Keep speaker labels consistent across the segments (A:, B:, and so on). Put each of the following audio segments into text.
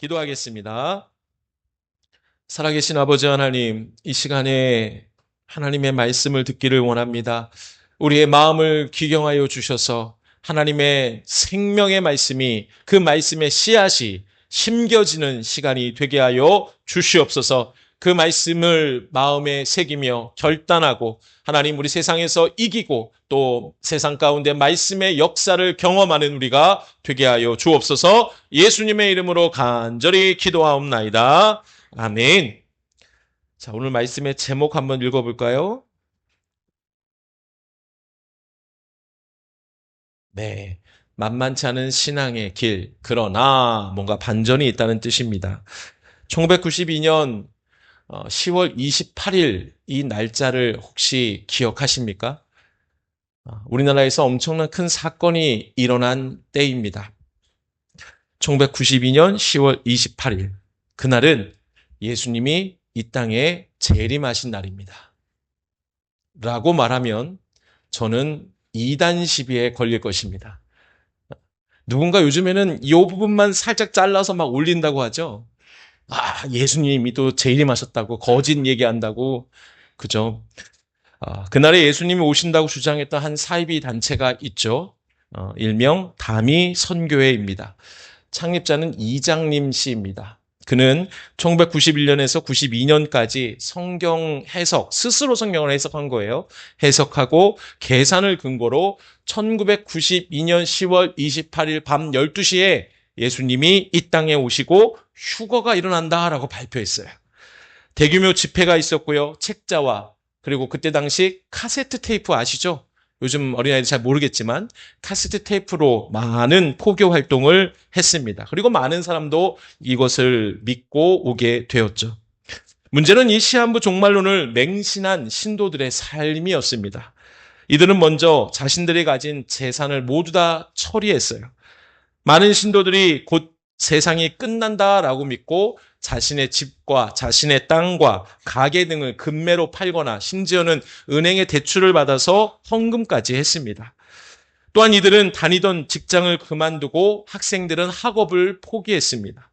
A: 기도하겠습니다. 살아계신 아버지 하나님, 이 시간에 하나님의 말씀을 듣기를 원합니다. 우리의 마음을 귀경하여 주셔서 하나님의 생명의 말씀이, 그 말씀의 씨앗이 심겨지는 시간이 되게 하여 주시옵소서. 그 말씀을 마음에 새기며 결단하고 하나님, 우리 세상에서 이기고 또 세상 가운데 말씀의 역사를 경험하는 우리가 되게 하여 주옵소서. 예수님의 이름으로 간절히 기도하옵나이다. 아멘. 자, 오늘 말씀의 제목 한번 읽어볼까요? 네. 만만치 않은 신앙의 길, 그러나 뭔가 반전이 있다는 뜻입니다. 1992년 10월 28일 이 날짜를 혹시 기억하십니까? 우리나라에서 엄청난 큰 사건이 일어난 때입니다. 1992년 10월 28일. 그날은 예수님이 이 땅에 재림하신 날입니다. 라고 말하면 저는 이단 시비에 걸릴 것입니다. 누군가 요즘에는 이 부분만 살짝 잘라서 막 올린다고 하죠. 예수님이 또 재림하셨다고, 거짓 얘기한다고. 그죠? 그날에 예수님이 오신다고 주장했던 한 사이비 단체가 있죠. 일명 다미 선교회입니다. 창립자는 이장림 씨입니다. 그는 1991년에서 92년까지 성경 해석, 스스로 성경을 해석한 거예요. 해석하고 계산을 근거로 1992년 10월 28일 밤 12시에 예수님이 이 땅에 오시고 휴거가 일어난다라고 발표했어요. 대규모 집회가 있었고요. 책자와 그리고 그때 당시 카세트 테이프 아시죠? 요즘 어린아이들 잘 모르겠지만 카세트 테이프로 많은 포교 활동을 했습니다. 그리고 많은 사람도 이것을 믿고 오게 되었죠. 문제는 이 시한부 종말론을 맹신한 신도들의 삶이었습니다. 이들은 먼저 자신들이 가진 재산을 모두 다 처리했어요. 많은 신도들이 곧 세상이 끝난다라고 믿고 자신의 집과 자신의 땅과 가게 등을 금매로 팔거나 심지어는 은행에 대출을 받아서 헌금까지 했습니다. 또한 이들은 다니던 직장을 그만두고 학생들은 학업을 포기했습니다.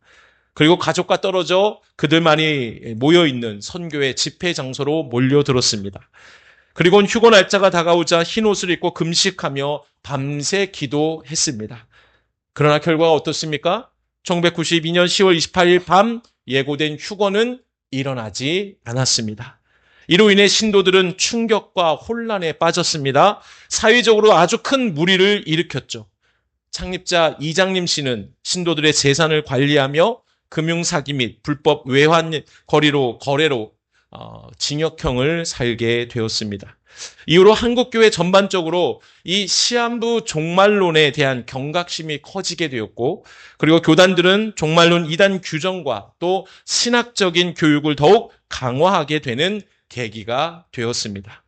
A: 그리고 가족과 떨어져 그들만이 모여있는 선교의 집회 장소로 몰려들었습니다. 그리고 휴거 날짜가 다가오자 흰 옷을 입고 금식하며 밤새 기도했습니다. 그러나 결과가 어떻습니까? 1992년 10월 28일 밤 예고된 휴거는 일어나지 않았습니다. 이로 인해 신도들은 충격과 혼란에 빠졌습니다. 사회적으로 아주 큰 물의를 일으켰죠. 창립자 이장림 씨는 신도들의 재산을 관리하며 금융사기 및 불법 외환 거래로 징역형을 살게 되었습니다. 이후로 한국교회 전반적으로 이 시한부 종말론에 대한 경각심이 커지게 되었고, 그리고 교단들은 종말론 이단 규정과 또 신학적인 교육을 더욱 강화하게 되는 계기가 되었습니다.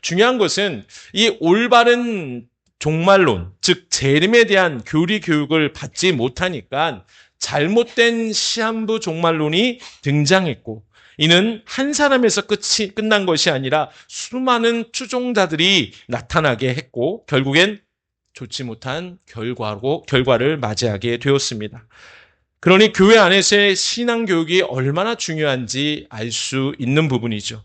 A: 중요한 것은 이 올바른 종말론, 즉 재림에 대한 교리 교육을 받지 못하니까 잘못된 시한부 종말론이 등장했고, 이는 한 사람에서 끝난 것이 아니라 수많은 추종자들이 나타나게 했고 결국엔 좋지 못한 결과를 맞이하게 되었습니다. 그러니 교회 안에서의 신앙교육이 얼마나 중요한지 알 수 있는 부분이죠.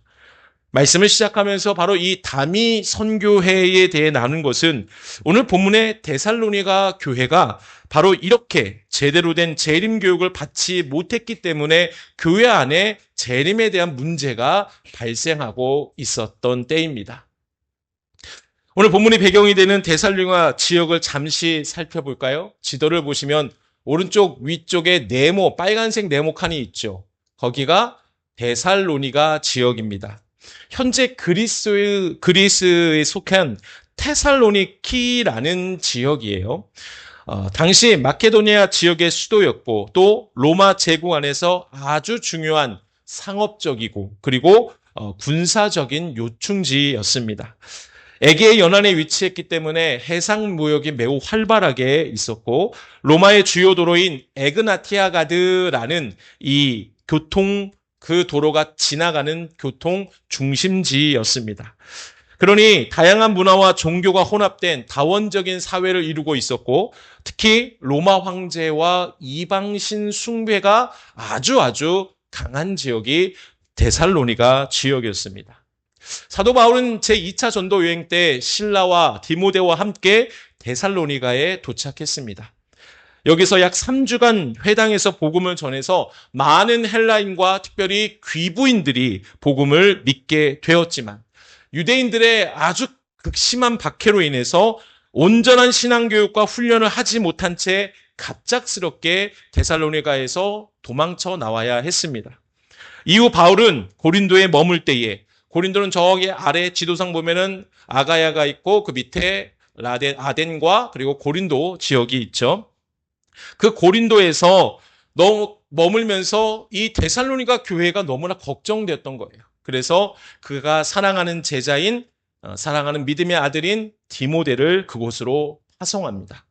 A: 말씀을 시작하면서 바로 이 다미 선교회에 대해 나눈 것은 오늘 본문의 데살로니가 교회가 바로 이렇게 제대로 된 재림 교육을 받지 못했기 때문에 교회 안에 재림에 대한 문제가 발생하고 있었던 때입니다. 오늘 본문의 배경이 되는 데살로니가 지역을 잠시 살펴볼까요? 지도를 보시면 오른쪽 위쪽에 네모, 빨간색 네모칸이 있죠. 거기가 데살로니가 지역입니다. 현재 그리스에 속한 테살로니키라는 지역이에요. 당시 마케도니아 지역의 수도였고 또 로마 제국 안에서 아주 중요한 상업적이고 그리고 군사적인 요충지였습니다. 에게의 연안에 위치했기 때문에 해상 무역이 매우 활발하게 있었고 로마의 주요 도로인 에그나티아가드라는 이 그 도로가 지나가는 교통 중심지였습니다. 그러니 다양한 문화와 종교가 혼합된 다원적인 사회를 이루고 있었고, 특히 로마 황제와 이방신 숭배가 아주 강한 지역이 데살로니가 지역이었습니다. 사도 바울은 제2차 전도 여행 때 실라와 디모데와 함께 데살로니가에 도착했습니다. 여기서 약 3주간 회당에서 복음을 전해서 많은 헬라인과 특별히 귀부인들이 복음을 믿게 되었지만, 유대인들의 아주 극심한 박해로 인해서 온전한 신앙교육과 훈련을 하지 못한 채 갑작스럽게 데살로니가에서 도망쳐 나와야 했습니다. 이후 바울은 고린도에 머물 때에, 고린도는 저기 아래 지도상 보면은 아가야가 있고 그 밑에 아덴과 그리고 고린도 지역이 있죠. 그 고린도에서 머물면서 이 데살로니가 교회가 너무나 걱정됐던 거예요. 그래서 그가 사랑하는 제자인, 사랑하는 믿음의 아들인 디모데를 그곳으로 파송합니다.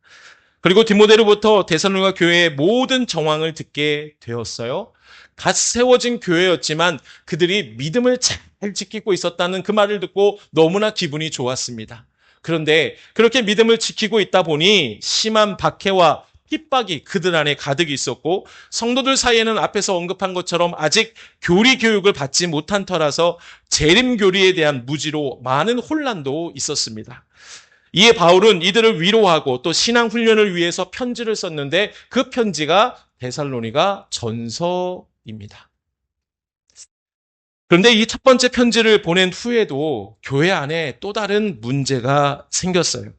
A: 그리고 디모데로부터 데살로니가 교회의 모든 정황을 듣게 되었어요. 갓 세워진 교회였지만 그들이 믿음을 잘 지키고 있었다는 그 말을 듣고 너무나 기분이 좋았습니다. 그런데 그렇게 믿음을 지키고 있다 보니 심한 박해와 핍박이 그들 안에 가득 있었고, 성도들 사이에는 앞에서 언급한 것처럼 아직 교리 교육을 받지 못한 터라서 재림 교리에 대한 무지로 많은 혼란도 있었습니다. 이에 바울은 이들을 위로하고 또 신앙 훈련을 위해서 편지를 썼는데, 그 편지가 데살로니가 전서입니다. 그런데 이 첫 번째 편지를 보낸 후에도 교회 안에 또 다른 문제가 생겼어요.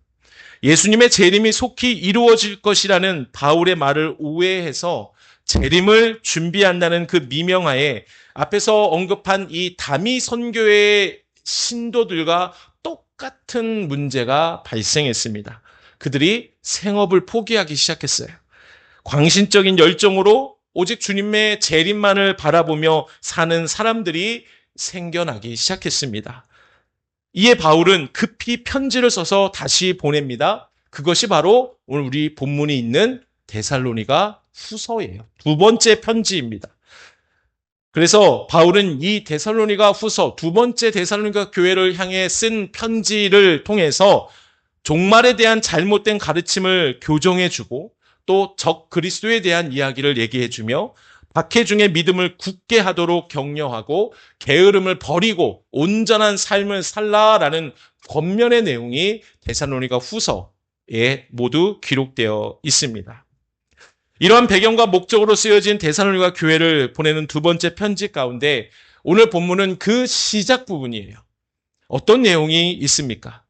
A: 예수님의 재림이 속히 이루어질 것이라는 바울의 말을 오해해서 재림을 준비한다는 그 미명하에 앞에서 언급한 이 다미 선교의 신도들과 똑같은 문제가 발생했습니다. 그들이 생업을 포기하기 시작했어요. 광신적인 열정으로 오직 주님의 재림만을 바라보며 사는 사람들이 생겨나기 시작했습니다. 이에 바울은 급히 편지를 써서 다시 보냅니다. 그것이 바로 오늘 우리 본문이 있는 데살로니가 후서예요. 두 번째 편지입니다. 그래서 바울은 이 데살로니가 후서, 두 번째 데살로니가 교회를 향해 쓴 편지를 통해서 종말에 대한 잘못된 가르침을 교정해주고 또 적 그리스도에 대한 이야기를 얘기해주며 박해 중에 믿음을 굳게 하도록 격려하고 게으름을 버리고 온전한 삶을 살라라는 권면의 내용이 데살로니가 후서에 모두 기록되어 있습니다. 이러한 배경과 목적으로 쓰여진 데살로니가 교회를 보내는 두 번째 편지 가운데 오늘 본문은 그 시작 부분이에요. 어떤 내용이 있습니까?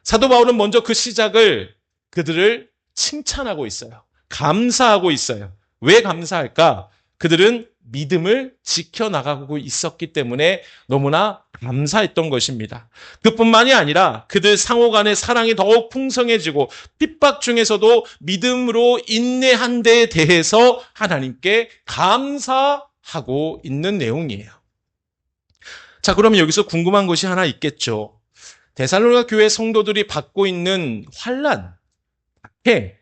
A: 사도 바울은 먼저 그 시작을 그들을 칭찬하고 있어요. 감사하고 있어요. 왜 감사할까? 그들은 믿음을 지켜나가고 있었기 때문에 너무나 감사했던 것입니다. 그뿐만이 아니라 그들 상호 간의 사랑이 더욱 풍성해지고 핍박 중에서도 믿음으로 인내한 데에 대해서 하나님께 감사하고 있는 내용이에요. 자, 그러면 여기서 궁금한 것이 하나 있겠죠. 데살로니가 교회 성도들이 받고 있는 환난, 박해,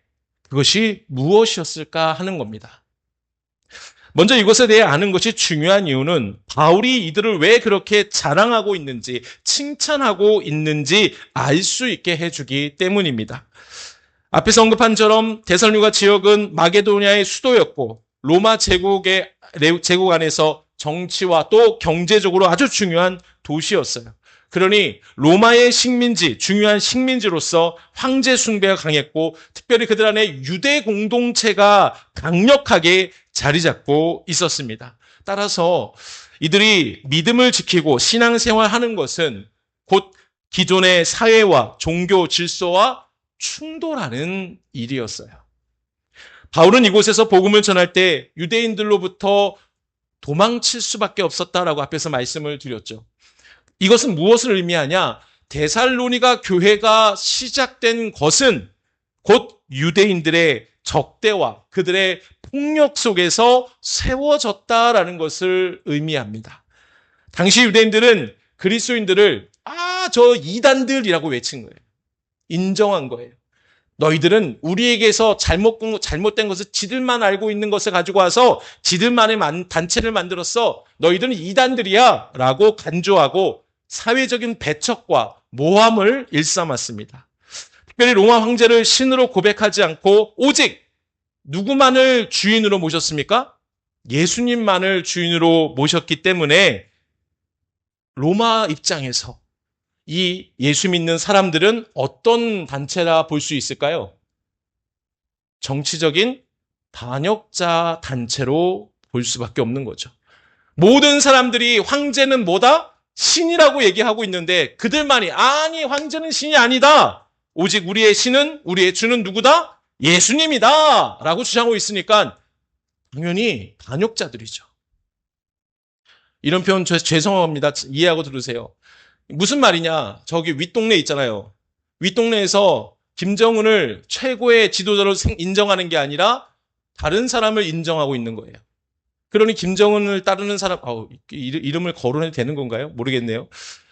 A: 그것이 무엇이었을까 하는 겁니다. 먼저 이것에 대해 아는 것이 중요한 이유는 바울이 이들을 왜 그렇게 자랑하고 있는지, 칭찬하고 있는지 알 수 있게 해주기 때문입니다. 앞에서 언급한 처럼 데살로니가 지역은 마게도니아의 수도였고 로마 제국 안에서 정치와 또 경제적으로 아주 중요한 도시였어요. 그러니 로마의 식민지, 중요한 식민지로서 황제 숭배가 강했고 특별히 그들 안에 유대 공동체가 강력하게 자리 잡고 있었습니다. 따라서 이들이 믿음을 지키고 신앙생활하는 것은 곧 기존의 사회와 종교 질서와 충돌하는 일이었어요. 바울은 이곳에서 복음을 전할 때 유대인들로부터 도망칠 수밖에 없었다라고 앞에서 말씀을 드렸죠. 이것은 무엇을 의미하냐? 데살로니가 교회가 시작된 것은 곧 유대인들의 적대와 그들의 폭력 속에서 세워졌다라는 것을 의미합니다. 당시 유대인들은 그리스도인들을 저 이단들이라고 외친 거예요. 인정한 거예요. 너희들은 우리에게서 잘못된 것을 지들만 알고 있는 것을 가지고 와서 지들만의 단체를 만들었어. 너희들은 이단들이야 라고 간주하고 사회적인 배척과 모함을 일삼았습니다. 특별히 로마 황제를 신으로 고백하지 않고 오직 누구만을 주인으로 모셨습니까? 예수님만을 주인으로 모셨기 때문에 로마 입장에서 이 예수 믿는 사람들은 어떤 단체라 볼 수 있을까요? 정치적인 반역자 단체로 볼 수밖에 없는 거죠. 모든 사람들이 황제는 뭐다? 신이라고 얘기하고 있는데 그들만이 아니 황제는 신이 아니다. 오직 우리의 신은 우리의 주는 누구다? 예수님이다 라고 주장하고 있으니까 당연히 반역자들이죠. 이런 표현 죄송합니다. 이해하고 들으세요. 무슨 말이냐? 저기 윗동네 있잖아요. 윗동네에서 김정은을 최고의 지도자로 인정하는 게 아니라 다른 사람을 인정하고 있는 거예요. 그러니 김정은을 따르는 사람, 이름을 거론해도 되는 건가요? 모르겠네요.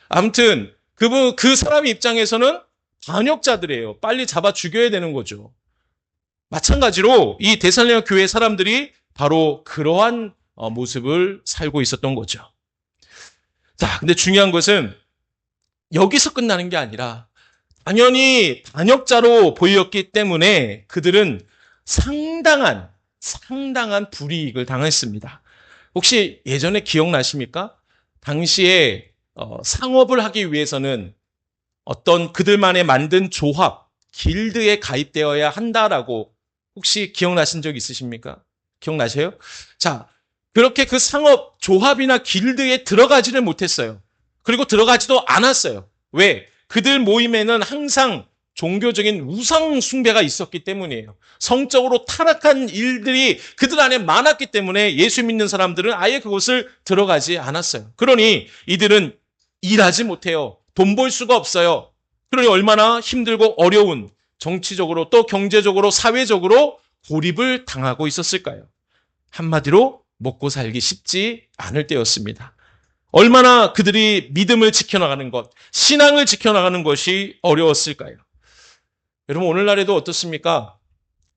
A: 아무튼 그 사람 입장에서는 반역자들이에요. 빨리 잡아 죽여야 되는 거죠. 마찬가지로 이 데살로니가 교회 사람들이 바로 그러한 모습을 살고 있었던 거죠. 자, 근데 중요한 것은 여기서 끝나는 게 아니라 당연히 반역자로 보였기 때문에 그들은 상당한 불이익을 당했습니다. 혹시 예전에 기억나십니까? 당시에 상업을 하기 위해서는 어떤 그들만의 만든 조합, 길드에 가입되어야 한다라고 혹시 기억나신 적 있으십니까? 기억나세요? 자, 그렇게 그 상업 조합이나 길드에 들어가지를 못했어요. 그리고 들어가지도 않았어요. 왜? 그들 모임에는 항상 종교적인 우상 숭배가 있었기 때문이에요. 성적으로 타락한 일들이 그들 안에 많았기 때문에 예수 믿는 사람들은 아예 그곳을 들어가지 않았어요. 그러니 이들은 일하지 못해요. 돈 벌 수가 없어요. 그러니 얼마나 힘들고 어려운 정치적으로 또 경제적으로 사회적으로 고립을 당하고 있었을까요? 한마디로 먹고 살기 쉽지 않을 때였습니다. 얼마나 그들이 믿음을 지켜나가는 것, 신앙을 지켜나가는 것이 어려웠을까요? 여러분 오늘날에도 어떻습니까?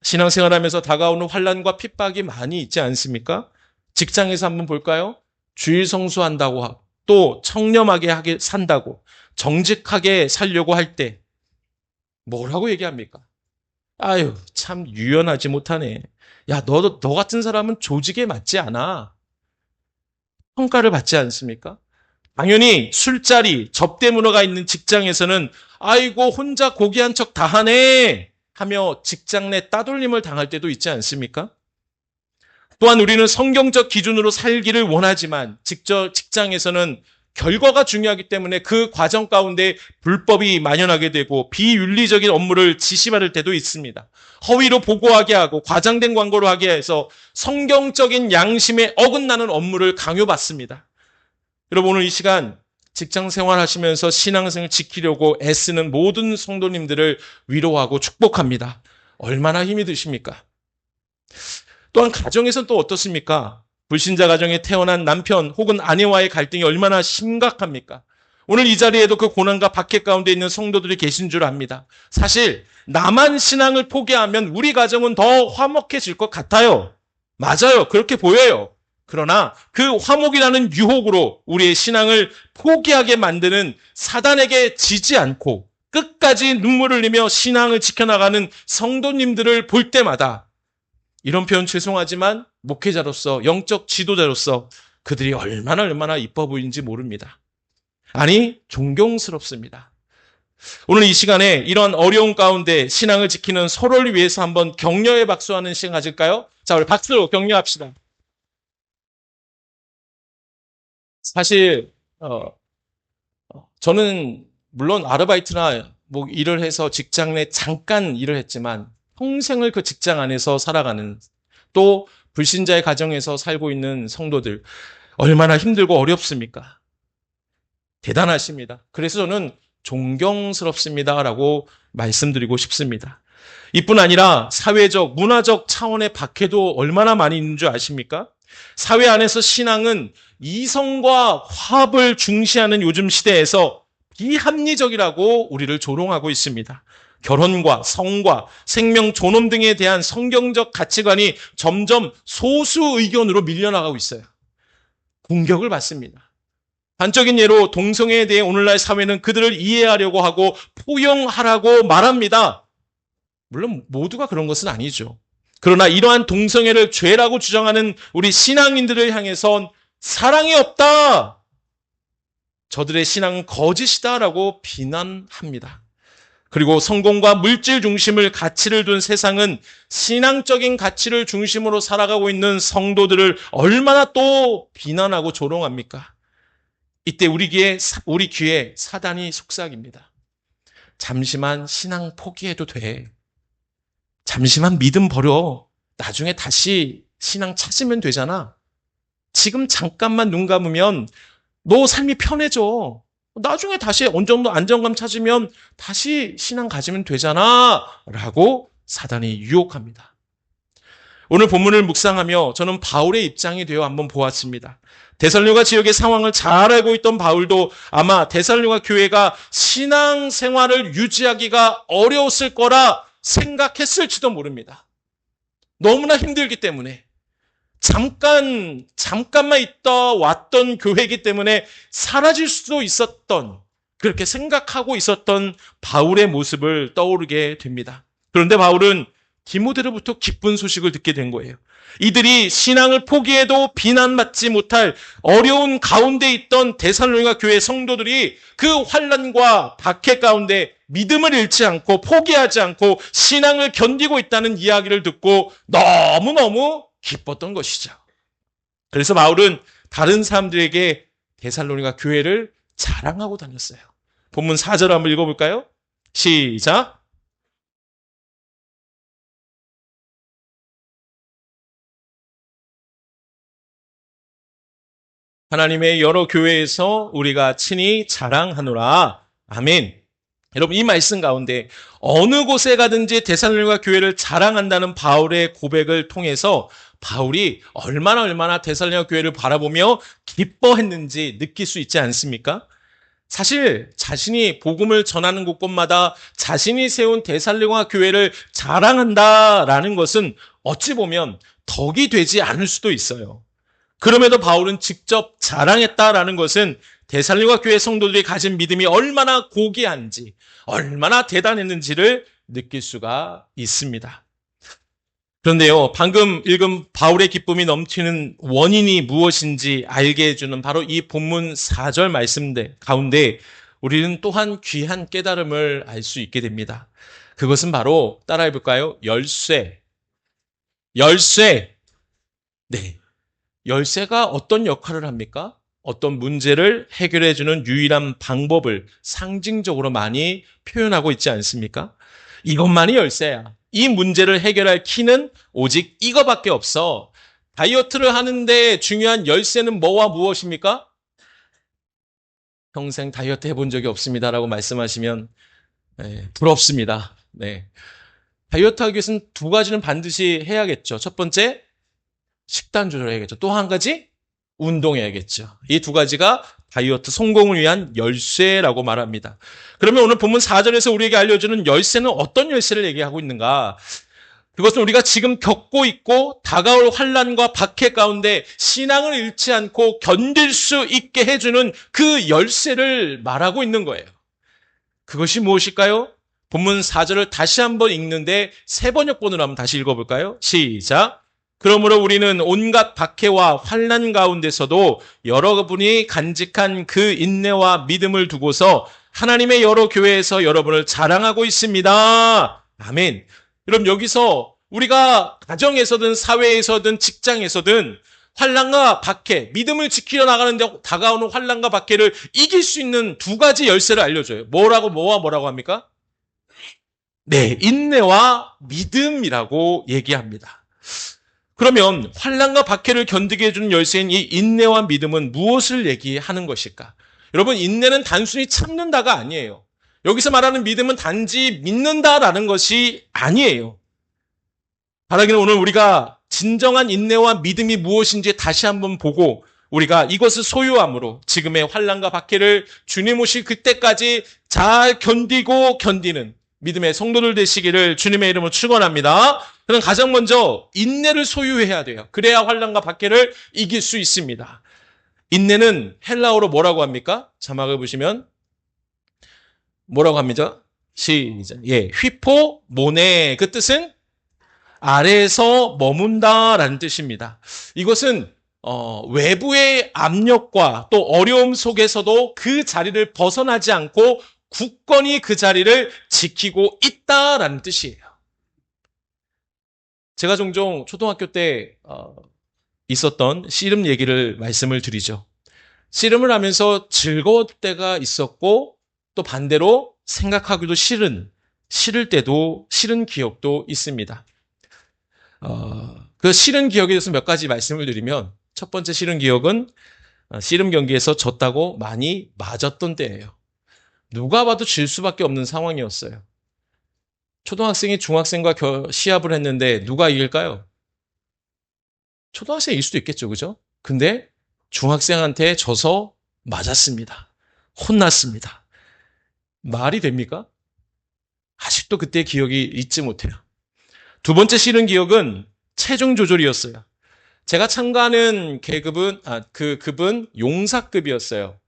A: 신앙생활하면서 다가오는 환난과 핍박이 많이 있지 않습니까? 직장에서 한번 볼까요? 주일 성수한다고 하고 또 청렴하게 산다고 정직하게 살려고 할 때 뭐라고 얘기합니까? 아유 참 유연하지 못하네. 야 너 같은 사람은 조직에 맞지 않아. 평가를 받지 않습니까? 당연히 술자리, 접대 문화가 있는 직장에서는 아이고 혼자 고귀한 척 다 하네 하며 직장 내 따돌림을 당할 때도 있지 않습니까? 또한 우리는 성경적 기준으로 살기를 원하지만 직장에서는 결과가 중요하기 때문에 그 과정 가운데 불법이 만연하게 되고 비윤리적인 업무를 지시받을 때도 있습니다. 허위로 보고하게 하고 과장된 광고를 하게 해서 성경적인 양심에 어긋나는 업무를 강요받습니다. 여러분 오늘 이 시간 직장 생활하시면서 신앙생활을 지키려고 애쓰는 모든 성도님들을 위로하고 축복합니다. 얼마나 힘이 드십니까? 또한 가정에서는 또 어떻습니까? 불신자 가정에 태어난 남편 혹은 아내와의 갈등이 얼마나 심각합니까? 오늘 이 자리에도 그 고난과 박해 가운데 있는 성도들이 계신 줄 압니다. 사실 나만 신앙을 포기하면 우리 가정은 더 화목해질 것 같아요. 맞아요. 그렇게 보여요. 그러나 그 화목이라는 유혹으로 우리의 신앙을 포기하게 만드는 사단에게 지지 않고 끝까지 눈물을 흘리며 신앙을 지켜나가는 성도님들을 볼 때마다 이런 표현 죄송하지만 목회자로서 영적 지도자로서 그들이 얼마나 이뻐 보이는지 모릅니다. 아니 존경스럽습니다. 오늘 이 시간에 이런 어려운 가운데 신앙을 지키는 서로를 위해서 한번 격려의 박수하는 시간 가질까요? 자, 우리 박수로 격려합시다. 사실 저는 물론 아르바이트나 뭐 일을 해서 직장 내 잠깐 일을 했지만 평생을 그 직장 안에서 살아가는 또 불신자의 가정에서 살고 있는 성도들 얼마나 힘들고 어렵습니까? 대단하십니다. 그래서 저는 존경스럽습니다라고 말씀드리고 싶습니다. 이뿐 아니라 사회적, 문화적 차원의 박해도 얼마나 많이 있는 줄 아십니까? 사회 안에서 신앙은 이성과 화합을 중시하는 요즘 시대에서 비합리적이라고 우리를 조롱하고 있습니다. 결혼과 성과 생명 존엄 등에 대한 성경적 가치관이 점점 소수 의견으로 밀려나가고 있어요. 공격을 받습니다. 단적인 예로 동성애에 대해 오늘날 사회는 그들을 이해하려고 하고 포용하라고 말합니다. 물론 모두가 그런 것은 아니죠. 그러나 이러한 동성애를 죄라고 주장하는 우리 신앙인들을 향해선 사랑이 없다. 저들의 신앙은 거짓이다라고 비난합니다. 그리고 성공과 물질 중심을 가치를 둔 세상은 신앙적인 가치를 중심으로 살아가고 있는 성도들을 얼마나 또 비난하고 조롱합니까? 이때 우리 귀에 사단이 속삭입니다. 잠시만 신앙 포기해도 돼. 잠시만 믿음 버려. 나중에 다시 신앙 찾으면 되잖아. 지금 잠깐만 눈 감으면 너 삶이 편해져. 나중에 다시 어느 정도 안정감 찾으면 다시 신앙 가지면 되잖아. 라고 사단이 유혹합니다. 오늘 본문을 묵상하며 저는 바울의 입장이 되어 한번 보았습니다. 데살로니가 지역의 상황을 잘 알고 있던 바울도 아마 데살로니가 교회가 신앙 생활을 유지하기가 어려웠을 거라 생각했을지도 모릅니다. 너무나 힘들기 때문에 잠깐만 있다 왔던 교회이기 때문에 사라질 수도 있었던, 그렇게 생각하고 있었던 바울의 모습을 떠오르게 됩니다. 그런데 바울은 디모데로부터 기쁜 소식을 듣게 된 거예요. 이들이 신앙을 포기해도 비난받지 못할 어려운 가운데 있던 데살로니가 교회 성도들이 그 환난과 박해 가운데 믿음을 잃지 않고 포기하지 않고 신앙을 견디고 있다는 이야기를 듣고 너무너무 기뻤던 것이죠. 그래서 바울은 다른 사람들에게 데살로니가 교회를 자랑하고 다녔어요. 본문 4절 한번 읽어볼까요? 시작. 하나님의 여러 교회에서 우리가 친히 자랑하노라. 아멘. 여러분, 이 말씀 가운데 어느 곳에 가든지 데살로니가 교회를 자랑한다는 바울의 고백을 통해서 바울이 얼마나 데살로니가 교회를 바라보며 기뻐했는지 느낄 수 있지 않습니까? 사실 자신이 복음을 전하는 곳곳마다 자신이 세운 데살로니가 교회를 자랑한다라는 것은 어찌 보면 덕이 되지 않을 수도 있어요. 그럼에도 바울은 직접 자랑했다라는 것은 데살로니가 교회 성도들이 가진 믿음이 얼마나 고귀한지, 얼마나 대단했는지를 느낄 수가 있습니다. 그런데요, 방금 읽은 바울의 기쁨이 넘치는 원인이 무엇인지 알게 해주는 바로 이 본문 4절 말씀 가운데 우리는 또한 귀한 깨달음을 알 수 있게 됩니다. 그것은 바로 따라해볼까요? 열쇠. 네. 열쇠가 어떤 역할을 합니까? 어떤 문제를 해결해주는 유일한 방법을 상징적으로 많이 표현하고 있지 않습니까? 이것만이 열쇠야. 이 문제를 해결할 키는 오직 이거밖에 없어. 다이어트를 하는데 중요한 열쇠는 뭐와 무엇입니까? 평생 다이어트 해본 적이 없습니다라고 말씀하시면 부럽습니다. 네. 다이어트 하기 위해서는 두 가지는 반드시 해야겠죠. 첫 번째, 식단 조절해야겠죠. 또 한 가지, 운동해야겠죠. 이 두 가지가 다이어트 성공을 위한 열쇠라고 말합니다. 그러면 오늘 본문 4절에서 우리에게 알려주는 열쇠는 어떤 열쇠를 얘기하고 있는가? 그것은 우리가 지금 겪고 있고 다가올 환난과 박해 가운데 신앙을 잃지 않고 견딜 수 있게 해주는 그 열쇠를 말하고 있는 거예요. 그것이 무엇일까요? 본문 4절을 다시 한번 읽는데 세 번역본으로 한번 다시 읽어볼까요? 시작. 그러므로 우리는 온갖 박해와 환난 가운데서도 여러분이 간직한 그 인내와 믿음을 두고서 하나님의 여러 교회에서 여러분을 자랑하고 있습니다. 아멘. 여러분, 여기서 우리가 가정에서든 사회에서든 직장에서든 환난과 박해, 믿음을 지키려 나가는데 다가오는 환난과 박해를 이길 수 있는 두 가지 열쇠를 알려줘요. 뭐라고 합니까? 네, 인내와 믿음이라고 얘기합니다. 그러면 환난과 박해를 견디게 해주는 열쇠인 이 인내와 믿음은 무엇을 얘기하는 것일까? 여러분, 인내는 단순히 참는다가 아니에요. 여기서 말하는 믿음은 단지 믿는다라는 것이 아니에요. 바라기는 오늘 우리가 진정한 인내와 믿음이 무엇인지 다시 한번 보고 우리가 이것을 소유함으로 지금의 환난과 박해를 주님 오실 그때까지 잘 견디는 믿음의 성도들 되시기를 주님의 이름으로 축원합니다. 그럼 가장 먼저 인내를 소유해야 돼요. 그래야 환난과 박해를 이길 수 있습니다. 인내는 헬라어로 뭐라고 합니까? 자막을 보시면 뭐라고 합니다? 시작. 예, 휘포모네. 그 뜻은 아래에서 머문다라는 뜻입니다. 이것은 외부의 압력과 또 어려움 속에서도 그 자리를 벗어나지 않고 굳건히 그 자리를 지키고 있다라는 뜻이에요. 제가 종종 초등학교 때 있었던 씨름 얘기를 말씀을 드리죠. 씨름을 하면서 즐거울 때가 있었고 또 반대로 생각하기도 싫을 때도 싫은 기억도 있습니다. 그 싫은 기억에 대해서 몇 가지 말씀을 드리면 첫 번째 싫은 기억은 씨름 경기에서 졌다고 많이 맞았던 때예요. 누가 봐도 질 수밖에 없는 상황이었어요. 초등학생이 중학생과 시합을 했는데 누가 이길까요? 초등학생일 수도 있겠죠, 그죠? 근데 중학생한테 져서 맞았습니다. 혼났습니다. 말이 됩니까? 아직도 그때 기억이 잊지 못해요. 두 번째 싫은 기억은 체중 조절이었어요. 제가 참가하는 급은 용사급이었어요.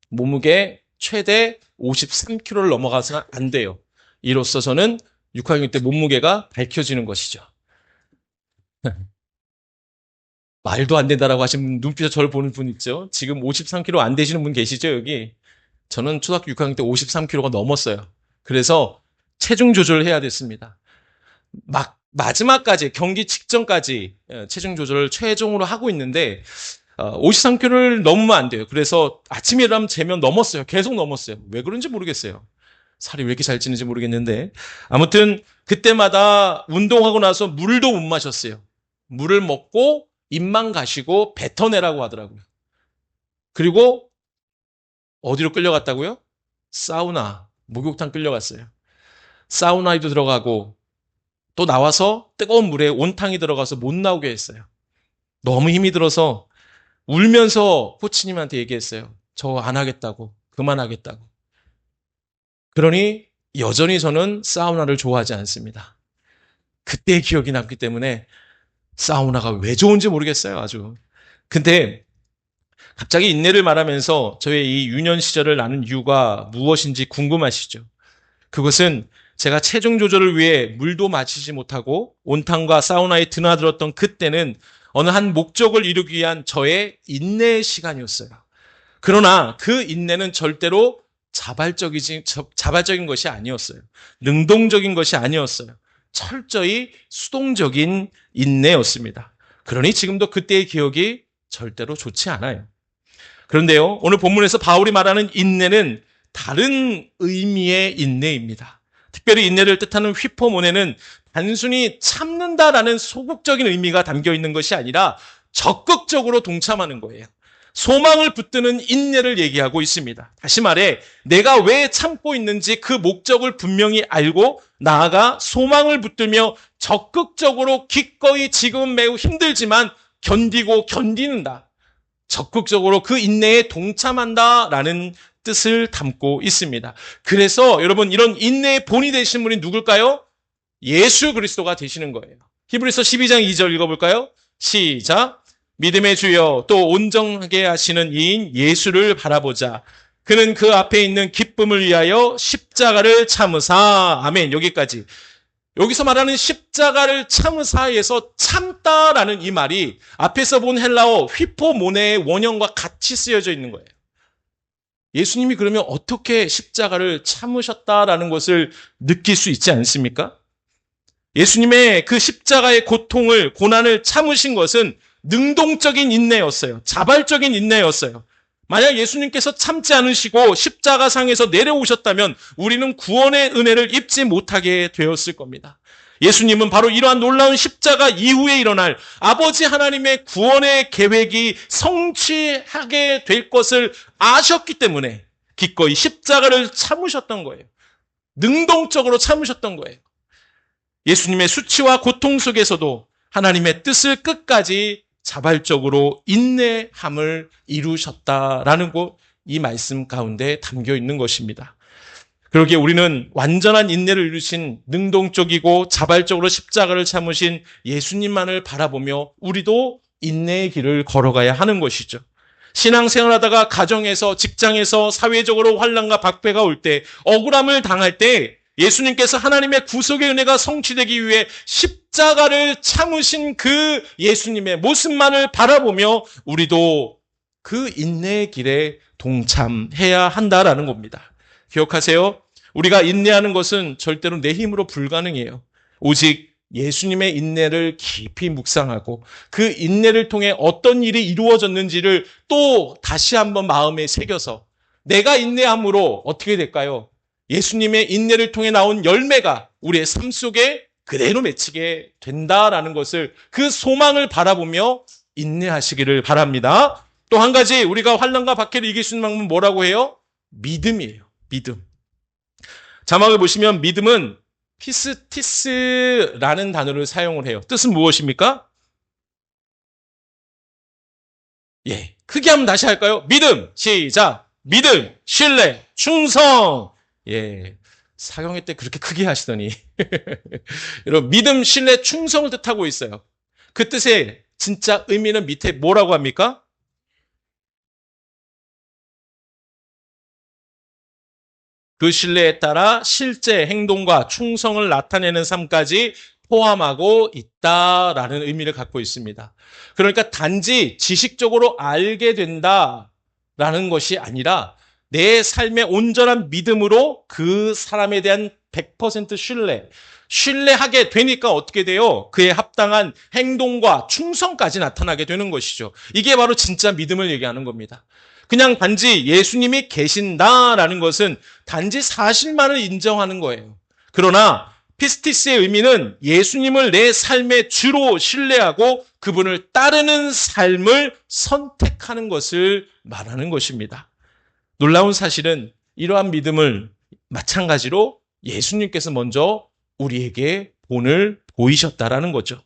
A: 몸무게 최대 53kg를 넘어가서는 안 돼요. 이로써 저는 6학년 때 몸무게가 밝혀지는 것이죠. 말도 안 된다라고 하시는 눈빛에 저를 보는 분 있죠. 지금 53kg 안 되시는 분 계시죠, 여기? 저는 초등학교 6학년 때 53kg가 넘었어요. 그래서 체중 조절을 해야 됐습니다. 마지막까지, 경기 직전까지 체중 조절을 최종으로 하고 있는데 53kg를 넘으면 안 돼요. 그래서 아침에 일어나면 재면 넘었어요. 계속 넘었어요. 왜 그런지 모르겠어요. 살이 왜 이렇게 잘 찌는지 모르겠는데 아무튼 그때마다 운동하고 나서 물도 못 마셨어요. 물을 먹고 입만 가시고 뱉어내라고 하더라고요. 그리고 어디로 끌려갔다고요? 사우나, 목욕탕 끌려갔어요. 사우나에도 들어가고 또 나와서 뜨거운 물에 온탕이 들어가서 못 나오게 했어요. 너무 힘이 들어서 울면서 코치님한테 얘기했어요. 저 안 하겠다고, 그만하겠다고. 그러니 여전히 저는 사우나를 좋아하지 않습니다. 그때의 기억이 남기 때문에 사우나가 왜 좋은지 모르겠어요, 아주. 근데 갑자기 인내를 말하면서 저의 이 유년 시절을 나눈 이유가 무엇인지 궁금하시죠? 그것은 제가 체중 조절을 위해 물도 마시지 못하고 온탕과 사우나에 드나들었던 그때는 어느 한 목적을 이루기 위한 저의 인내의 시간이었어요. 그러나 그 인내는 절대로 자발적인 것이 아니었어요. 능동적인 것이 아니었어요. 철저히 수동적인 인내였습니다. 그러니 지금도 그때의 기억이 절대로 좋지 않아요. 그런데요, 오늘 본문에서 바울이 말하는 인내는 다른 의미의 인내입니다. 특별히 인내를 뜻하는 휘포모네는 단순히 참는다라는 소극적인 의미가 담겨 있는 것이 아니라 적극적으로 동참하는 거예요. 소망을 붙드는 인내를 얘기하고 있습니다. 다시 말해 내가 왜 참고 있는지 그 목적을 분명히 알고 나아가 소망을 붙들며 적극적으로 기꺼이 지금은 매우 힘들지만 견디는다. 적극적으로 그 인내에 동참한다라는 뜻을 담고 있습니다. 그래서 여러분 이런 인내의 본이 되신 분이 누굴까요? 예수 그리스도가 되시는 거예요. 히브리서 12장 2절 읽어볼까요? 시작. 믿음의 주여 또 온전하게 하시는 이인 예수를 바라보자. 그는 그 앞에 있는 기쁨을 위하여 십자가를 참으사. 아멘. 여기까지. 여기서 말하는 십자가를 참으사에서 참다라는 이 말이 앞에서 본 헬라어 휘포모네의 원형과 같이 쓰여져 있는 거예요. 예수님이 그러면 어떻게 십자가를 참으셨다라는 것을 느낄 수 있지 않습니까? 예수님의 그 십자가의 고난을 참으신 것은 능동적인 인내였어요. 자발적인 인내였어요. 만약 예수님께서 참지 않으시고 십자가상에서 내려오셨다면 우리는 구원의 은혜를 입지 못하게 되었을 겁니다. 예수님은 바로 이러한 놀라운 십자가 이후에 일어날 아버지 하나님의 구원의 계획이 성취하게 될 것을 아셨기 때문에 기꺼이 십자가를 참으셨던 거예요. 능동적으로 참으셨던 거예요. 예수님의 수치와 고통 속에서도 하나님의 뜻을 끝까지 자발적으로 인내함을 이루셨다라는 이 말씀 가운데 담겨 있는 것입니다. 그러기에 우리는 완전한 인내를 이루신 능동적이고 자발적으로 십자가를 참으신 예수님만을 바라보며 우리도 인내의 길을 걸어가야 하는 것이죠. 신앙생활하다가 가정에서, 직장에서, 사회적으로 환난과 박해가 올 때, 억울함을 당할 때 예수님께서 하나님의 구속의 은혜가 성취되기 위해 십자가를 참으신 그 예수님의 모습만을 바라보며 우리도 그 인내의 길에 동참해야 한다라는 겁니다. 기억하세요. 우리가 인내하는 것은 절대로 내 힘으로 불가능해요. 오직 예수님의 인내를 깊이 묵상하고 그 인내를 통해 어떤 일이 이루어졌는지를 또 다시 한번 마음에 새겨서 내가 인내함으로 어떻게 될까요? 예수님의 인내를 통해 나온 열매가 우리의 삶 속에 그대로 맺히게 된다라는 것을, 그 소망을 바라보며 인내하시기를 바랍니다. 또 한 가지, 우리가 환난과 박해를 이길 수 있는 방법은 뭐라고 해요? 믿음이에요. 믿음. 자막을 보시면 믿음은 피스티스라는 단어를 사용을 해요. 뜻은 무엇입니까? 예, 크게 한번 다시 할까요? 믿음, 시작. 믿음, 신뢰, 충성. 예, 사경회 때 그렇게 크게 하시더니 여러분, 믿음, 신뢰, 충성을 뜻하고 있어요. 그 뜻의 진짜 의미는 밑에 뭐라고 합니까? 그 신뢰에 따라 실제 행동과 충성을 나타내는 삶까지 포함하고 있다라는 의미를 갖고 있습니다. 그러니까 단지 지식적으로 알게 된다라는 것이 아니라 내 삶의 온전한 믿음으로 그 사람에 대한 100% 신뢰하게 되니까 어떻게 돼요? 그에 합당한 행동과 충성까지 나타나게 되는 것이죠. 이게 바로 진짜 믿음을 얘기하는 겁니다. 그냥 단지 예수님이 계신다라는 것은 단지 사실만을 인정하는 거예요. 그러나 피스티스의 의미는 예수님을 내 삶의 주로 신뢰하고 그분을 따르는 삶을 선택하는 것을 말하는 것입니다. 놀라운 사실은 이러한 믿음을 마찬가지로 예수님께서 먼저 우리에게 본을 보이셨다라는 거죠.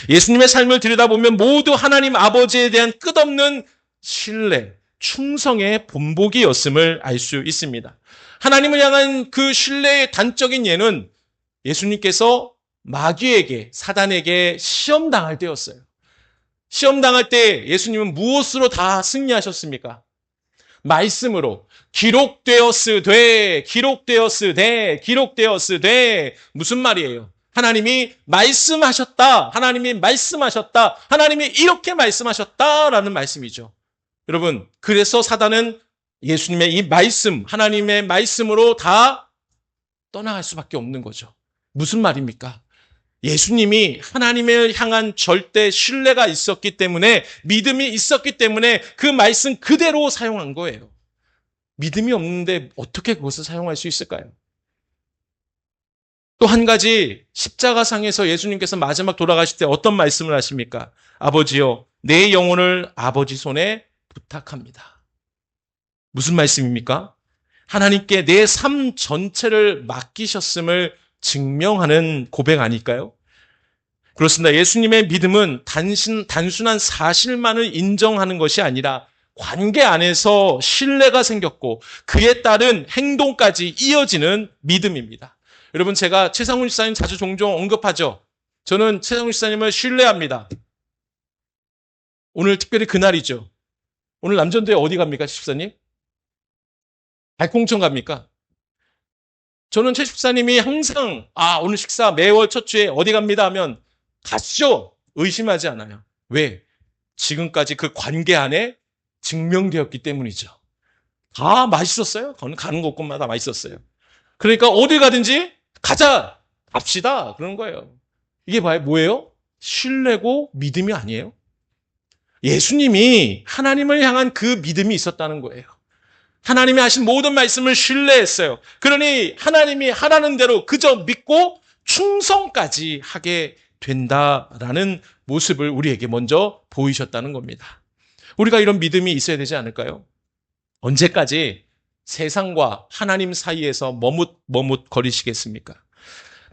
A: 예수님의 삶을 들여다보면 모두 하나님 아버지에 대한 끝없는 신뢰, 충성의 본보기였음을 알 수 있습니다. 하나님을 향한 그 신뢰의 단적인 예는 예수님께서 마귀에게, 사단에게 시험당할 때였어요. 시험당할 때 예수님은 무엇으로 다 승리하셨습니까? 말씀으로. 기록되었으되, 기록되었으되, 기록되었으되. 무슨 말이에요? 하나님이 말씀하셨다. 하나님이 말씀하셨다. 하나님이 이렇게 말씀하셨다라는 말씀이죠. 여러분, 그래서 사단은 예수님의 이 말씀, 하나님의 말씀으로 다 떠나갈 수밖에 없는 거죠. 무슨 말입니까? 예수님이 하나님을 향한 절대 신뢰가 있었기 때문에, 믿음이 있었기 때문에 그 말씀 그대로 사용한 거예요. 믿음이 없는데 어떻게 그것을 사용할 수 있을까요? 또 한 가지, 십자가상에서 예수님께서 마지막 돌아가실 때 어떤 말씀을 하십니까? 아버지여, 내 영혼을 아버지 손에 부탁합니다. 무슨 말씀입니까? 하나님께 내 삶 전체를 맡기셨음을 증명하는 고백 아닐까요? 그렇습니다. 예수님의 믿음은 단순한 사실만을 인정하는 것이 아니라 관계 안에서 신뢰가 생겼고 그에 따른 행동까지 이어지는 믿음입니다. 여러분, 제가 최상훈 집사님 자주 종종 언급하죠. 저는 최상훈 집사님을 신뢰합니다. 오늘 특별히 그날이죠. 오늘 남전도에 어디 갑니까, 집사님? 달콩천 갑니까? 저는 최 집사님이 항상 오늘 식사 매월 첫 주에 어디 갑니다 하면 가시죠. 의심하지 않아요. 왜? 지금까지 그 관계 안에 증명되었기 때문이죠. 다 맛있었어요. 가는 곳곳마다 맛있었어요. 그러니까 어디 가든지 가자, 갑시다 그런 거예요. 이게 뭐예요? 신뢰고 믿음이 아니에요? 예수님이 하나님을 향한 그 믿음이 있었다는 거예요. 하나님이 하신 모든 말씀을 신뢰했어요. 그러니 하나님이 하라는 대로 그저 믿고 충성까지 하게 된다라는 모습을 우리에게 먼저 보이셨다는 겁니다. 우리가 이런 믿음이 있어야 되지 않을까요? 언제까지 세상과 하나님 사이에서 머뭇거리시겠습니까?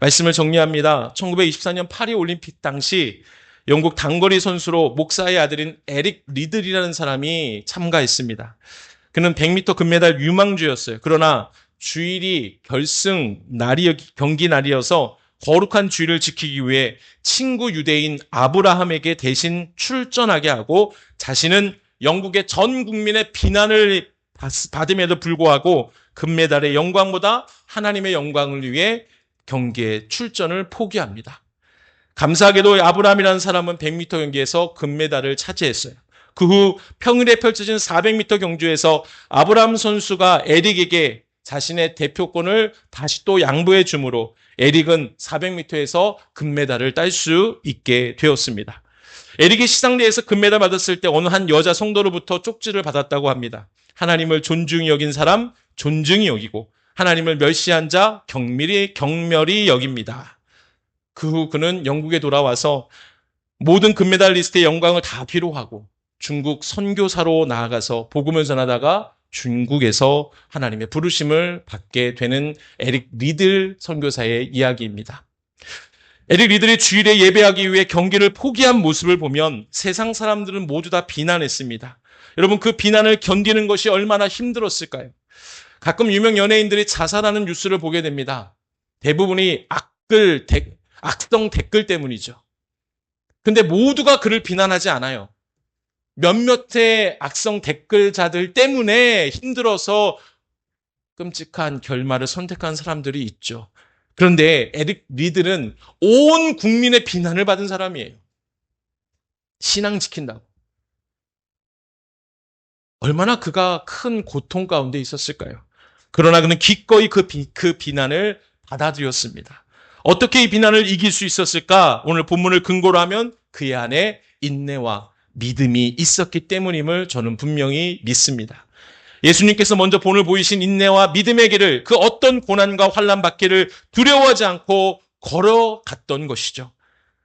A: 말씀을 정리합니다. 1924년 파리 올림픽 당시 영국 단거리 선수로 목사의 아들인 에릭 리들이라는 사람이 참가했습니다. 그는 100m 금메달 유망주였어요. 그러나 주일이 결승 경기 날이어서 거룩한 주일을 지키기 위해 친구 유대인 아브라함에게 대신 출전하게 하고 자신은 영국의 전 국민의 비난을 받음에도 불구하고 금메달의 영광보다 하나님의 영광을 위해 경기에 출전을 포기합니다. 감사하게도 아브라함이라는 사람은 100m 경기에서 금메달을 차지했어요. 그 후 평일에 펼쳐진 400m 경주에서 아브라함 선수가 에릭에게 자신의 대표권을 다시 또 양보해 주므로 에릭은 400m에서 금메달을 딸 수 있게 되었습니다. 에릭이 시상대에서 금메달 받았을 때 어느 한 여자 성도로부터 쪽지를 받았다고 합니다. 하나님을 존중히 여긴 사람 존중히 여기고 하나님을 멸시한 자 경멸히 여깁니다. 그 후 그는 영국에 돌아와서 모든 금메달리스트의 영광을 다 뒤로하고 중국 선교사로 나아가서 복음을 전하다가 중국에서 하나님의 부르심을 받게 되는 에릭 리들 선교사의 이야기입니다. 에릭 리들이 주일에 예배하기 위해 경기를 포기한 모습을 보면 세상 사람들은 모두 다 비난했습니다. 여러분, 그 비난을 견디는 것이 얼마나 힘들었을까요? 가끔 유명 연예인들이 자살하는 뉴스를 보게 됩니다. 대부분이 악성 댓글 때문이죠. 근데 모두가 그를 비난하지 않아요. 몇몇의 악성 댓글자들 때문에 힘들어서 끔찍한 결말을 선택한 사람들이 있죠. 그런데 에릭 리들은 온 국민의 비난을 받은 사람이에요. 신앙 지킨다고. 얼마나 그가 큰 고통 가운데 있었을까요? 그러나 그는 기꺼이 그 비난을 받아들였습니다. 어떻게 이 비난을 이길 수 있었을까? 오늘 본문을 근거로 하면 그의 안에 인내와 믿음이 있었기 때문임을 저는 분명히 믿습니다. 예수님께서 먼저 본을 보이신 인내와 믿음의 길을, 그 어떤 고난과 환난 받기를 두려워하지 않고 걸어갔던 것이죠.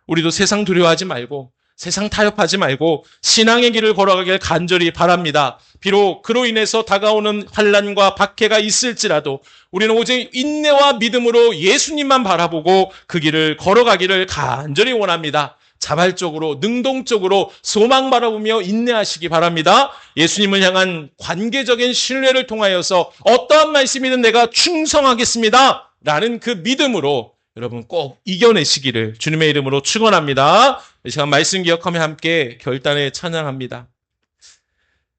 A: 우리도 세상 두려워하지 말고 세상 타협하지 말고 신앙의 길을 걸어가길 간절히 바랍니다. 비록 그로 인해서 다가오는 환난과 박해가 있을지라도 우리는 오직 인내와 믿음으로 예수님만 바라보고 그 길을 걸어가기를 간절히 원합니다. 자발적으로, 능동적으로 소망 바라보며 인내하시기 바랍니다. 예수님을 향한 관계적인 신뢰를 통하여서 어떠한 말씀이든 내가 충성하겠습니다 라는 그 믿음으로 여러분 꼭 이겨내시기를 주님의 이름으로 축원합니다. 이 시간 말씀 기억하며 함께 결단에 찬양합니다.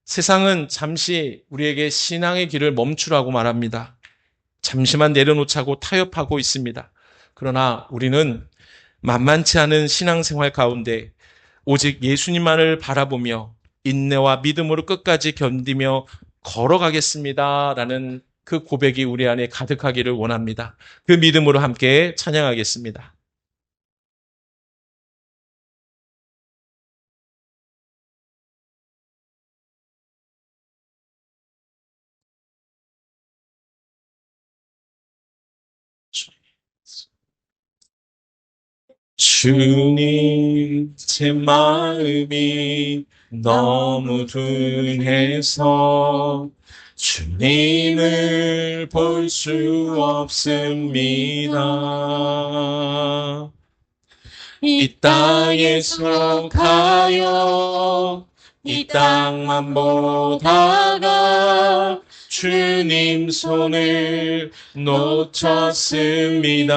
A: 세상은 잠시 우리에게 신앙의 길을 멈추라고 말합니다. 잠시만 내려놓자고 타협하고 있습니다. 그러나 우리는 만만치 않은 신앙생활 가운데 오직 예수님만을 바라보며 인내와 믿음으로 끝까지 견디며 걸어가겠습니다라는 그 고백이 우리 안에 가득하기를 원합니다. 그 믿음으로 함께 찬양하겠습니다. 주님, 제 마음이 너무 둔해서 주님을 볼 수 없습니다. 이 땅에 속하여 이 땅만 보다가 주님 손을 놓쳤습니다.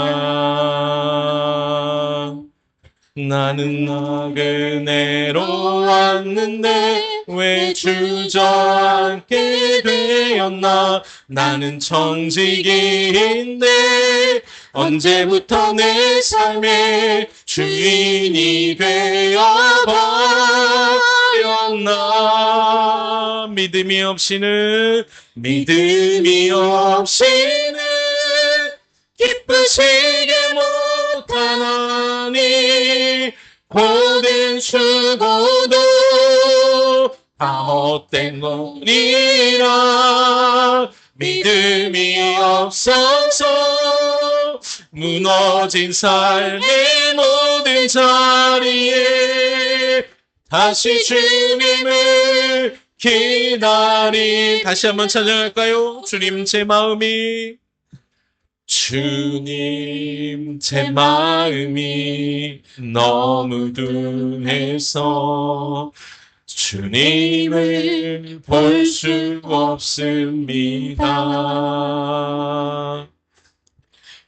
A: 나는 나그네로 왔는데 왜 주저앉게 되었나. 나는 청지기인데 언제부터 내 삶의 주인이 되어버렸나. 믿음이 없이는 기쁘시게 못하나니 고된 수고도 다 헛된 거니라. 믿음이 없어서 무너진 삶의 모든 자리에 다시 주님을 다시 한번 찬양할까요? 주님, 제 마음이 너무 둔해서 주님을 볼 수 없습니다.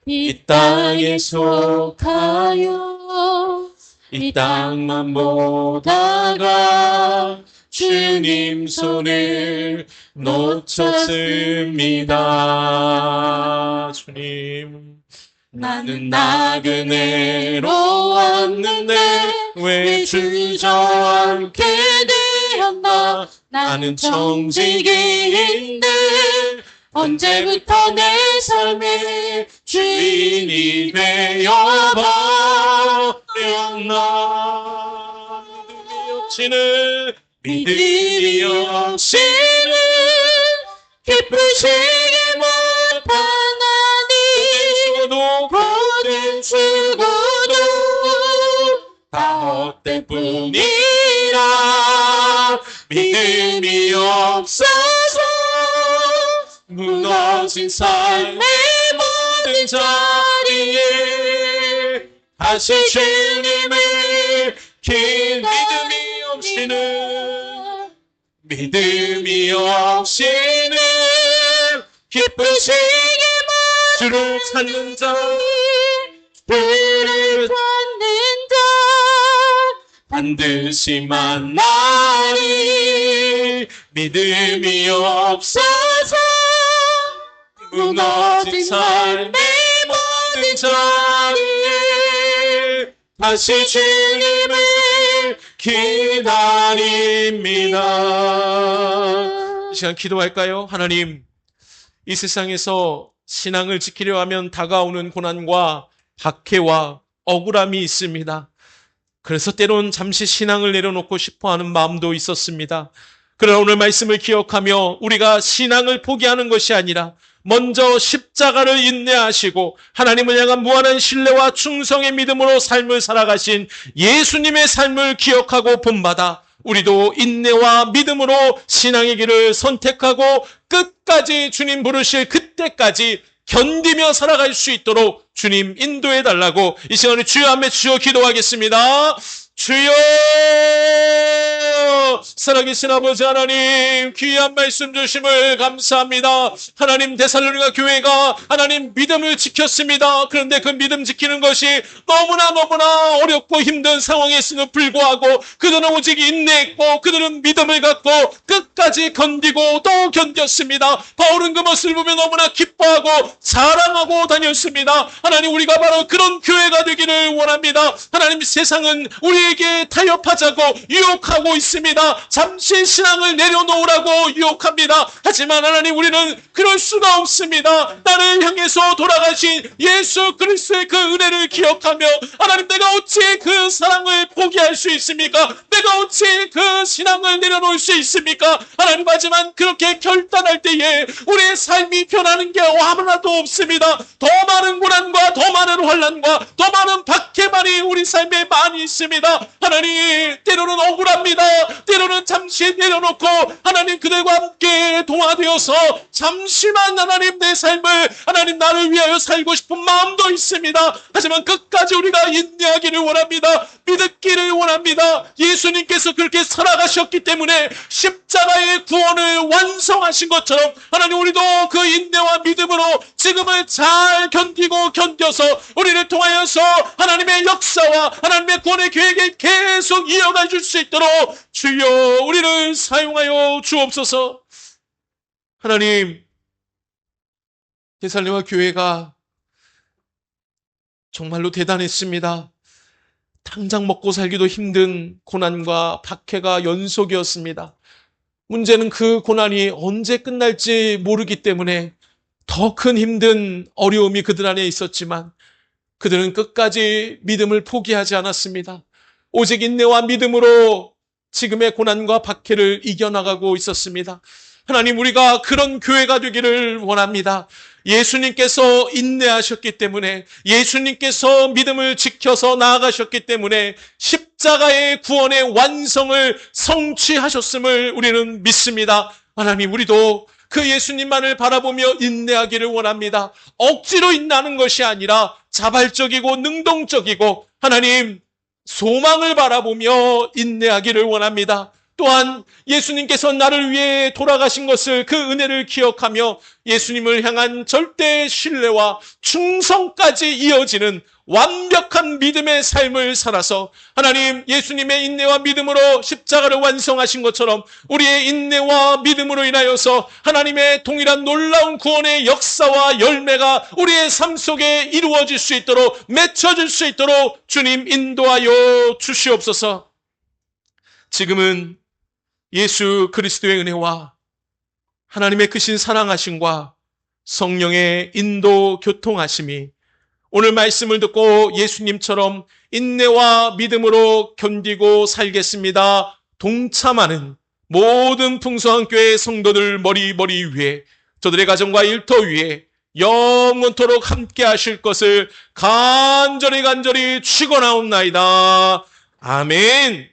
A: 이 땅에 속하여 이 땅만 보다가 주님 손을 놓쳤습니다. 주님, 나는 나그네로 왔는데 왜 주저앉게 되었나. 나는 청지기인데 언제부터 내 삶의 주인이 되어버렸나. 믿음이 없이는 기쁘시게 못하나니. 모든 죽어도 다 헛되뿐이라. 믿음이 없어서 무너진 삶의 모든 자리에 다시 주님을 믿음이 없이는 기쁘시게 주를 찾는 자, 주를 찾는 자 반드시 만나리. 믿음이 없어서 무너진 삶의 모든 자리에 다시 주님을 기다립니다. 이 시간 기도할까요? 하나님, 이 세상에서 신앙을 지키려 하면 다가오는 고난과 박해와 억울함이 있습니다. 그래서 때론 잠시 신앙을 내려놓고 싶어하는 마음도 있었습니다. 그러나 오늘 말씀을 기억하며 우리가 신앙을 포기하는 것이 아니라 먼저 십자가를 인내하시고 하나님을 향한 무한한 신뢰와 충성의 믿음으로 삶을 살아가신 예수님의 삶을 기억하고 본받아 우리도 인내와 믿음으로 신앙의 길을 선택하고 끝까지 주님 부르실 그때까지 견디며 살아갈 수 있도록 주님 인도해 달라고 이 시간에 주여 앞에 주여 기도하겠습니다. 주여, 살아계신 아버지 하나님, 귀한 말씀 주심을 감사합니다. 하나님, 데살로니가 교회가 하나님 믿음을 지켰습니다. 그런데 그 믿음 지키는 것이 너무나 어렵고 힘든 상황에서도 불구하고 그들은 오직 인내했고 그들은 믿음을 갖고 끝까지 견디고 또 견뎠습니다. 바울은 그 모습을 보며 너무나 기뻐하고 자랑하고 다녔습니다. 하나님, 우리가 바로 그런 교회가 되기를 원합니다. 하나님, 세상은 우리에게 타협하자고 유혹하고 있습니다. 잠시 신앙을 내려놓으라고 유혹합니다. 하지만 하나님, 우리는 그럴 수가 없습니다. 나를 향해서 돌아가신 예수 그리스도의 그 은혜를 기억하며 하나님, 내가 어찌 그 사랑을 포기할 수 있습니까? 내가 어찌 그 신앙을 내려놓을 수 있습니까? 하나님, 하지만 그렇게 결단할 때에 우리의 삶이 변하는 게 아무나도 없습니다. 더 많은 고난과 더 많은 환난과 더 많은 박해만이 우리 삶에 많이 있습니다. 하나님, 때로는 억울합니다. 때로는 잠시 내려놓고 하나님 그들과 함께 동화되어서 잠시만 하나님 내 삶을 하나님 나를 위하여 살고 싶은 마음도 있습니다. 하지만 끝까지 우리가 인내하기를 원합니다. 믿기를 원합니다. 예수님께서 그렇게 살아가셨기 때문에 십자가의 구원을 완성하신 것처럼 하나님, 우리도 그 인내와 믿음으로 지금을 잘 견디고 견뎌서 우리를 통하여서 하나님의 역사와 하나님의 구원의 계획을 계속 이어가 줄 수 있도록 주여 우리를 사용하여 주옵소서. 하나님, 데살로니가 교회가 정말로 대단했습니다. 당장 먹고 살기도 힘든 고난과 박해가 연속이었습니다. 문제는 그 고난이 언제 끝날지 모르기 때문에 더 큰 힘든 어려움이 그들 안에 있었지만 그들은 끝까지 믿음을 포기하지 않았습니다. 오직 인내와 믿음으로 지금의 고난과 박해를 이겨나가고 있었습니다. 하나님, 우리가 그런 교회가 되기를 원합니다. 예수님께서 인내하셨기 때문에, 예수님께서 믿음을 지켜서 나아가셨기 때문에 십자가의 구원의 완성을 성취하셨음을 우리는 믿습니다. 하나님, 우리도 그 예수님만을 바라보며 인내하기를 원합니다. 억지로 인내하는 것이 아니라 자발적이고 능동적이고 하나님 소망을 바라보며 인내하기를 원합니다. 또한 예수님께서 나를 위해 돌아가신 것을, 그 은혜를 기억하며 예수님을 향한 절대 신뢰와 충성까지 이어지는 완벽한 믿음의 삶을 살아서 하나님 예수님의 인내와 믿음으로 십자가를 완성하신 것처럼 우리의 인내와 믿음으로 인하여서 하나님의 동일한 놀라운 구원의 역사와 열매가 우리의 삶 속에 이루어질 수 있도록 맺혀질 수 있도록 주님 인도하여 주시옵소서. 지금은 예수 그리스도의 은혜와 하나님의 크신 사랑하심과 성령의 인도 교통하심이 오늘 말씀을 듣고 예수님처럼 인내와 믿음으로 견디고 살겠습니다 동참하는 모든 풍성한 교회의 성도들 머리 위에 저들의 가정과 일터 위에 영원토록 함께 하실 것을 간절히 축원하옵나이다. 아멘.